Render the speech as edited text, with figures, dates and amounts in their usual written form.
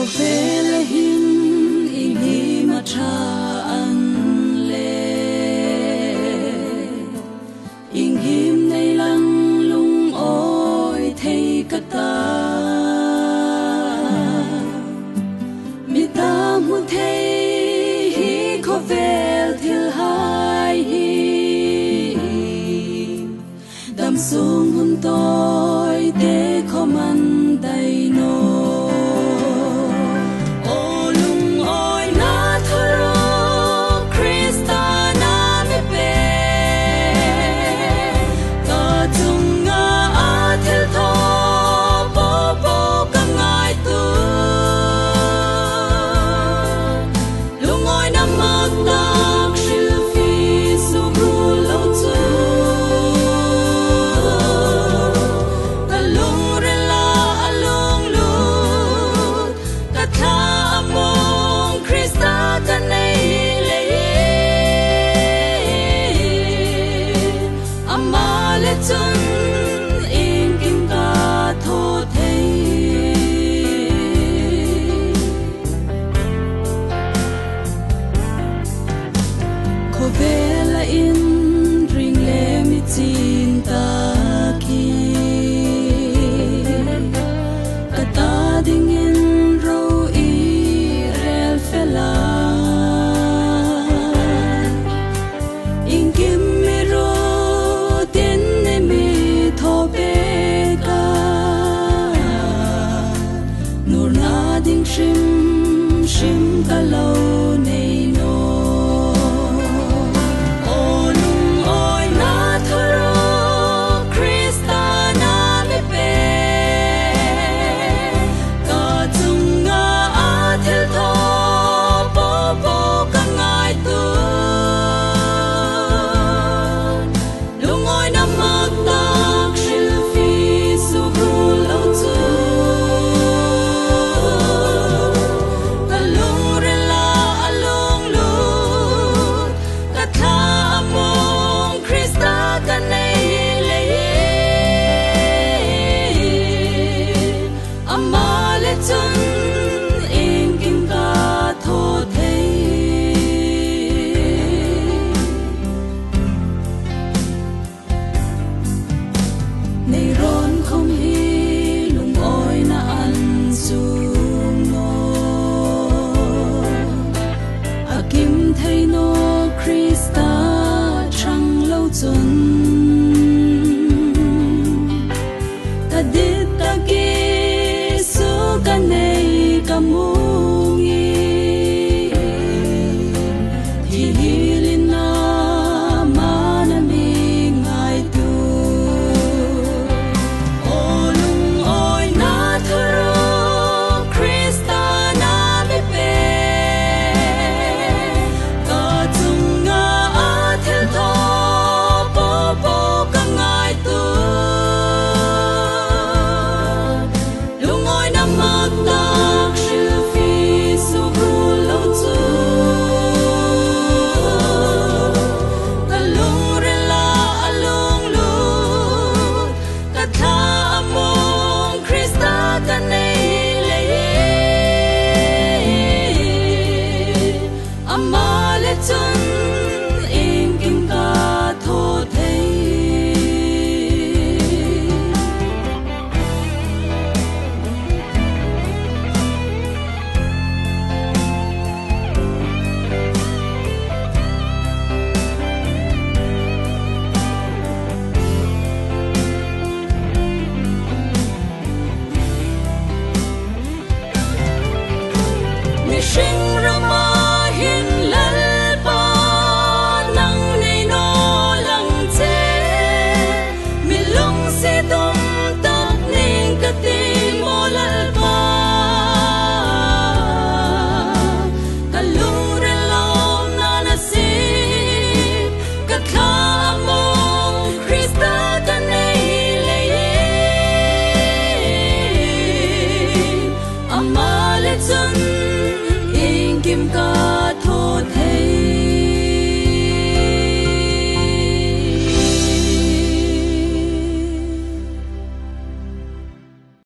vele hin in hi ma tha an le in him nei lang lung oi thei ka ta mi ta mu thei hi kho vel thil hai hi dam sung hun toi te kho man dai no vela in ring le mi chin ta ki ka ta ding in ro I rel fela in kim mi ro ten ne mi tho be ka nur na ding shim shim ka lo nei no Sing